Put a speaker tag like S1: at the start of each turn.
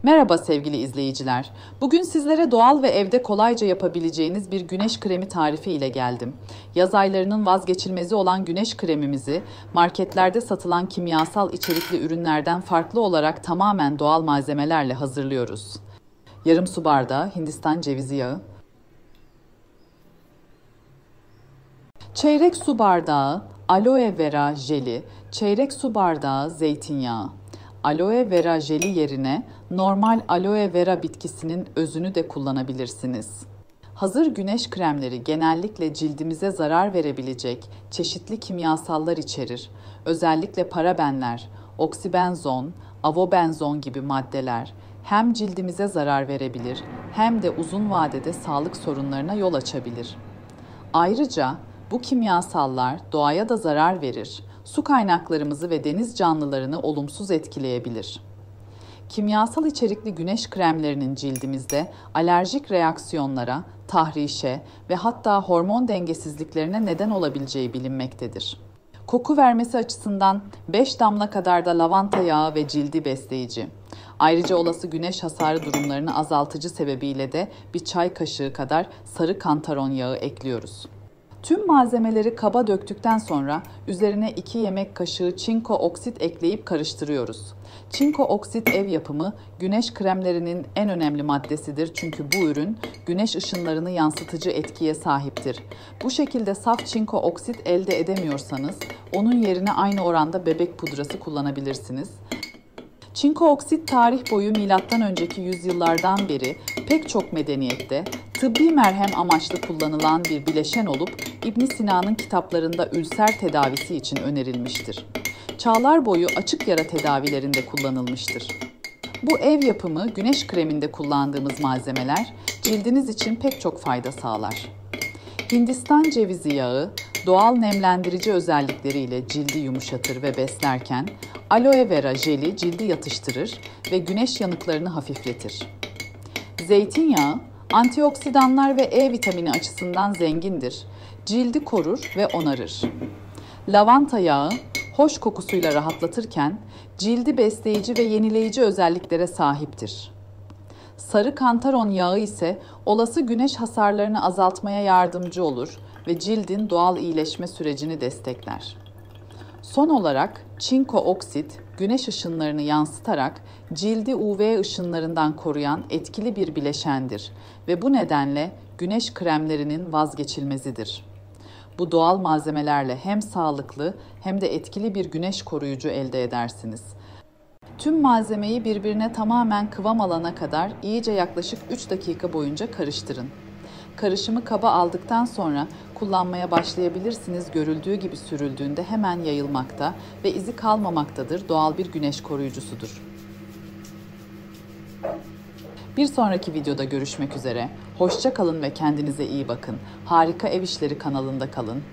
S1: Merhaba sevgili izleyiciler. Bugün sizlere doğal ve evde kolayca yapabileceğiniz bir güneş kremi tarifi ile geldim. Yaz aylarının vazgeçilmezi olan güneş kremimizi marketlerde satılan kimyasal içerikli ürünlerden farklı olarak tamamen doğal malzemelerle hazırlıyoruz. Yarım su bardağı Hindistan cevizi yağı, çeyrek su bardağı aloe vera jeli, çeyrek su bardağı zeytinyağı. Aloe vera jeli yerine normal aloe vera bitkisinin özünü de kullanabilirsiniz. Hazır güneş kremleri genellikle cildimize zarar verebilecek çeşitli kimyasallar içerir. Özellikle parabenler, oksibenzon, avobenzon gibi maddeler hem cildimize zarar verebilir hem de uzun vadede sağlık sorunlarına yol açabilir. Ayrıca bu kimyasallar doğaya da zarar verir, su kaynaklarımızı ve deniz canlılarını olumsuz etkileyebilir. Kimyasal içerikli güneş kremlerinin cildimizde alerjik reaksiyonlara, tahrişe ve hatta hormon dengesizliklerine neden olabileceği bilinmektedir. Koku vermesi açısından 5 damla kadar da lavanta yağı ve cildi besleyici. Ayrıca olası güneş hasarı durumlarını azaltıcı sebebiyle de bir çay kaşığı kadar sarı kantaron yağı ekliyoruz. Tüm malzemeleri kaba döktükten sonra üzerine 2 yemek kaşığı çinko oksit ekleyip karıştırıyoruz. Çinko oksit ev yapımı güneş kremlerinin en önemli maddesidir çünkü bu ürün güneş ışınlarını yansıtıcı etkiye sahiptir. Bu şekilde saf çinko oksit elde edemiyorsanız onun yerine aynı oranda bebek pudrası kullanabilirsiniz. Çinko oksit tarih boyu M.Ö. yüzyıllardan beri pek çok medeniyette tıbbi merhem amaçlı kullanılan bir bileşen olup İbn Sina'nın kitaplarında ülser tedavisi için önerilmiştir. Çağlar boyu açık yara tedavilerinde kullanılmıştır. Bu ev yapımı güneş kreminde kullandığımız malzemeler cildiniz için pek çok fayda sağlar. Hindistan cevizi yağı doğal nemlendirici özellikleriyle cildi yumuşatır ve beslerken aloe vera jeli cildi yatıştırır ve güneş yanıklarını hafifletir. Zeytinyağı antioksidanlar ve E vitamini açısından zengindir. Cildi korur ve onarır. Lavanta yağı hoş kokusuyla rahatlatırken cildi besleyici ve yenileyici özelliklere sahiptir. Sarı kantaron yağı ise olası güneş hasarlarını azaltmaya yardımcı olur ve cildin doğal iyileşme sürecini destekler. Son olarak çinko oksit, güneş ışınlarını yansıtarak cildi UV ışınlarından koruyan etkili bir bileşendir ve bu nedenle güneş kremlerinin vazgeçilmezidir. Bu doğal malzemelerle hem sağlıklı hem de etkili bir güneş koruyucu elde edersiniz. Tüm malzemeyi birbirine tamamen kıvam alana kadar iyice yaklaşık 3 dakika boyunca karıştırın. Karışımı kaba aldıktan sonra kullanmaya başlayabilirsiniz. Görüldüğü gibi sürüldüğünde hemen yayılmakta ve izi kalmamaktadır. Doğal bir güneş koruyucusudur. Bir sonraki videoda görüşmek üzere. Hoşça kalın ve kendinize iyi bakın. Harika Ev İşleri kanalında kalın.